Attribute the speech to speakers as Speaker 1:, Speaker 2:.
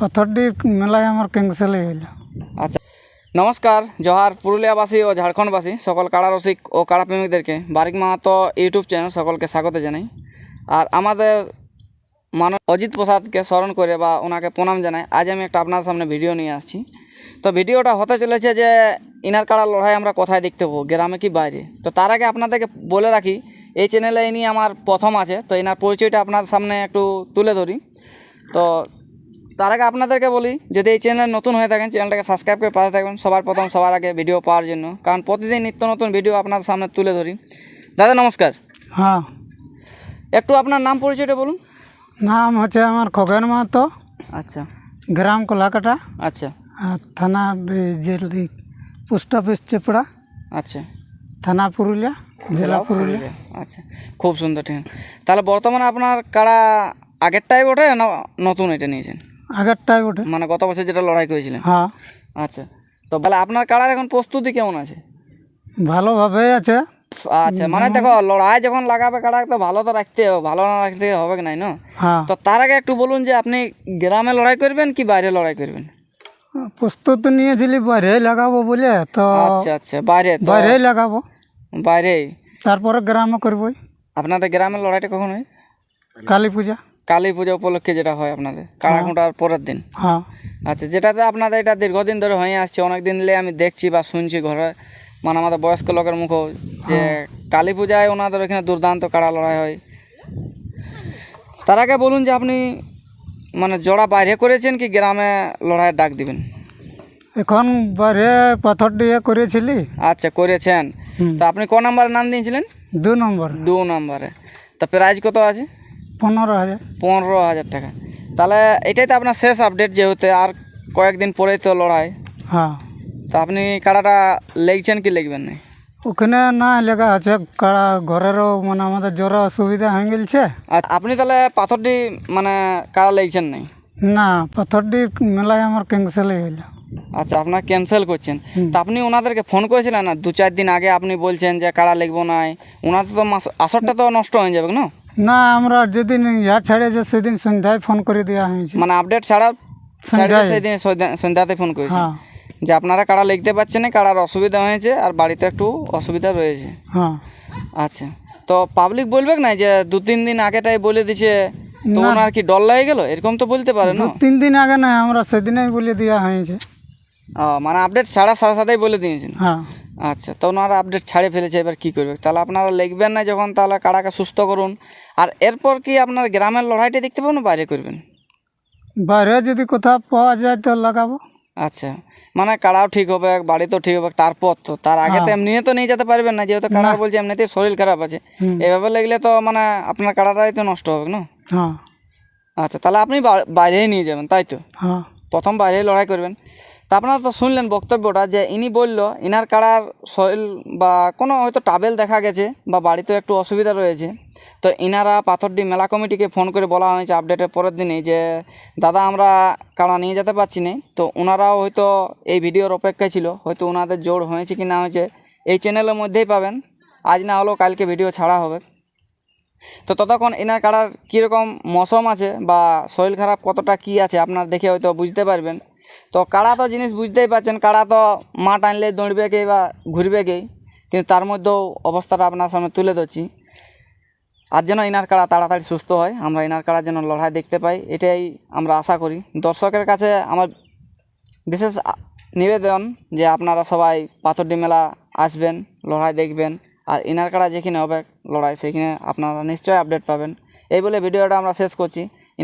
Speaker 1: পাথরডি মেলায় আমার ক্যান্সেলই হইল।
Speaker 2: আচ্ছা, নমস্কার, জোহার পুরুলিয়াবাসী ও ঝাড়খণ্ডবাসী সকল কাড়া রসিক ও কাড়া প্রেমিকদেরকে বারিক মাহাতো ইউটিউব চ্যানেল সকলকে স্বাগত জানাই। আর আমাদের অজিত প্রসাদকে স্মরণ করে বা ওনাকে প্রণাম জানাই আজ আমি একটা আপনার সামনে ভিডিও নিয়ে আসছি। তো ভিডিওটা হতে চলেছে যে ইনার কাড়া লড়াই আমরা কোথায় দেখতে পাবো, গ্রামে কি বাইরে। তো তার আগে আপনাদেরকে বলে রাখি, এই চ্যানেলে ইনি আমার প্রথম আছে, তো এনার পরিচয়টা আপনার সামনে একটু তুলে ধরি। তো তার আগে আপনাদেরকে বলি, যদি এই চ্যানেল নতুন হয়ে থাকেন চ্যানেলটাকে সাবস্ক্রাইব করে পাশে থাকবেন সবার প্রথম সবার আগে ভিডিও পাওয়ার জন্য, কারণ প্রতিদিন নিত্য নতুন ভিডিও আপনার সামনে তুলে ধরি। দাদা নমস্কার।
Speaker 1: হ্যাঁ,
Speaker 2: একটু আপনার নাম পরিচয়টা বলুন।
Speaker 1: নাম হচ্ছে আমার খগেন মাহাতো,
Speaker 2: আচ্ছা
Speaker 1: গ্রাম কোলাকাটা,
Speaker 2: আচ্ছা
Speaker 1: আর থানা জেল পোস্ট অফিস চেপড়া,
Speaker 2: আচ্ছা,
Speaker 1: থানা পুরুলিয়া, জেলা পুরুলিয়া।
Speaker 2: আচ্ছা, খুব সুন্দর। ঠিক আছে, তাহলে বর্তমানে আপনার কাড়া আগেরটাই ওঠে না নতুন এটা নিয়েছেন?
Speaker 1: আগেরটাই ওঠে।
Speaker 2: মানে গত বছর যেটা লড়াই করেছিলেন?
Speaker 1: হ্যাঁ।
Speaker 2: আচ্ছা, তো তাহলে আপনার কাড়ার এখন প্রস্তুতি কেমন আছে?
Speaker 1: ভালোভাবে আছে।
Speaker 2: আচ্ছা, মানে দেখো লড়াই যখন লাগাবে কাড়া তো ভালো তো রাখতে হবে, ভালো না রাখতে হবে কি নাই না?
Speaker 1: হ্যাঁ,
Speaker 2: তো তার আগে একটু বলুন যে আপনি গ্রামে লড়াই করবেন কি বাইরে লড়াই করবেন?
Speaker 1: প্রস্তুতি নিয়েছিলি বাইরে লাগাবো বলে, তো
Speaker 2: আচ্ছা আচ্ছা, বাইরে
Speaker 1: বাইরে লাগাবো,
Speaker 2: বাইরে।
Speaker 1: তারপরে গ্রামে করবোই।
Speaker 2: আপনাদের গ্রামের লড়াইটা কখন হয়?
Speaker 1: কালী পূজা।
Speaker 2: কালী পূজা উপলক্ষে যেটা হয় আপনাদের কাড়া খুঁটার পরের দিন?
Speaker 1: হ্যাঁ।
Speaker 2: আচ্ছা, যেটাতে আপনাদের এটা দীর্ঘদিন ধরে হয়ে আসছে, অনেক দিন ধরে আমি দেখছি বা শুনছি ঘরে, মানে আমাদের বয়স্ক লোকের মুখও, যে কালী পূজায় ওনাদের ওখানে দুর্দান্ত কাড়া লড়াই হয়। তার আগে বলুন যে আপনি মানে জোড়া বাইরে করেছেন কি গ্রামে লড়াইয়ের ডাক দিবেন?
Speaker 1: এখন বাইরে পাথর দিয়ে করেছিলি।
Speaker 2: আচ্ছা, করেছেন। তো আপনি ক নম্বরে নাম দিয়েছিলেন?
Speaker 1: 2 নম্বর।
Speaker 2: 2 নম্বরে। তা প্রাইজ কত আছে?
Speaker 1: 15,000।
Speaker 2: 15,000 টাকা। তাহলে এটাই তো আপনার শেষ আপডেট, যেহেতু আর কয়েকদিন পরেই তো লড়াই।
Speaker 1: হ্যাঁ।
Speaker 2: তো আপনি কাড়াটা লেগছেন কি লিখবেন না?
Speaker 1: ওখানে না লেখা আছে, কাড়া ঘরেরও মানে আমাদের জ্বর অসুবিধা হয়ে গেছে।
Speaker 2: আর আপনি তাহলে পাথরটি মানে কাড়া লেগছেন নাই?
Speaker 1: না, পাথরডি মেলায় আমার ক্যান্সেলই হইল।
Speaker 2: আচ্ছা, আপনার ক্যান্সেল করছেন। তা আপনি ওনাদেরকে ফোন করেছিলেন না 2-4 দিন আগে? আপনি বলছেন যে কাড়া লিখবো নাই, ওনাদের তো আসরটা তো নষ্ট হয়ে যাবে না?
Speaker 1: না, আমরা যেদিন ছেড়েছে সেদিন সন্ধ্যায় ফোন করে দেওয়া হয়েছে।
Speaker 2: মানে আপডেট ছাড়া সেদিন সন্ধ্যাতে ফোন করেছেন
Speaker 1: হ্যাঁ।
Speaker 2: যে আপনারা কাড়া লিখতে পারছেন না, কাড়ার অসুবিধা হয়েছে আর বাড়িতে একটু অসুবিধা রয়েছে।
Speaker 1: হ্যাঁ।
Speaker 2: আচ্ছা, তো পাবলিক বলবে না যে 2-3 দিন আগেটাই বলে দিছে, তো ওনার কি ডর লাগে গেল? এরকম তো বলতে পারে না?
Speaker 1: 2-3 দিন আগে না, আমরা সেদিনই বলে দেওয়া হয়েছে।
Speaker 2: মানে আপডেট ছাড়ার সাথে সাথেই বলে দিয়েছেন?
Speaker 1: হ্যাঁ।
Speaker 2: আচ্ছা, তো ওনারা আপডেট ছাড়ে ফেলেছে, এবার কী করবে? তাহলে আপনারা লিখবেন না যখন, তাহলে কাড়াকে সুস্থ করুন। আর এরপর কি আপনার গ্রামের লড়াইটা দেখতে পাবেন, বাইরে করবেন?
Speaker 1: বাইরে যদি কোথাও পাওয়া যায় তো লাগাবো।
Speaker 2: আচ্ছা, মানে কাড়াও ঠিক হবে, বাড়ি তো ঠিক হবে, তারপর তো তার আগে তো এমনি তো নিয়ে যেতে পারবেন না, যেহেতু কাড়া বলছে এমনিতেই শরীর খারাপ আছে। এভাবে লাগলে তো মানে আপনার কাড়াটাই তো নষ্ট হবে না?
Speaker 1: হ্যাঁ।
Speaker 2: আচ্ছা, তাহলে আপনি বাইরেই নিয়ে যাবেন, তাই তো?
Speaker 1: হ্যাঁ।
Speaker 2: প্রথম বাইরেই লড়াই করবেন। তা আপনারা তো শুনলেন বক্তব্যটা, যে ইনি বলল ইনার কাড়ার শরীর বা কোনো হয়তো টাবেল দেখা গেছে বা বাড়িতে একটু অসুবিধা রয়েছে। তো ইনারা পাথরডি মেলা কমিটিকে ফোন করে বলা হয়েছে আপডেটের পরের দিনই যে দাদা আমরা কাড়া নিয়ে যেতে পারছি না। তো ওনারাও হয়তো এই ভিডিওর অপেক্ষায় ছিল, হয়তো ওনাদের জোর হয়েছে কি না হয়েছে এই চ্যানেলের মধ্যেই পাবেন, আজ না হলেও কালকে ভিডিও ছাড়া হবে। তো ততক্ষণ এনার কাড়ার কীরকম মৌসুম আছে বা শরীর খারাপ কতটা কী আছে আপনার দেখে হয়তো বুঝতে পারবেন। তো কাড়া তো জিনিস বুঝতেই পারছেন, কাড়া তো মা টানলে দৌড়বে কে বা ঘুরবে কে, কিন্তু তার মধ্যেও অবস্থাটা আপনার সামনে তুলে ধরছি। আর যেন ইনার কাড়া তাড়াতাড়ি সুস্থ হয়, আমরা ইনার কাড়ার জন্য লড়াই দেখতে পাই, এটাই আমরা আশা করি। দর্শকের কাছে আমার বিশেষ নিবেদন যে আপনারা সবাই পাথরডি মেলা আসবেন, লড়াই দেখবেন, আর ইনার কাড়া যেখানে হবে লড়াই সেখানে আপনারা নিশ্চয়ই আপডেট পাবেন। এই বলে ভিডিওটা আমরা শেষ করছি।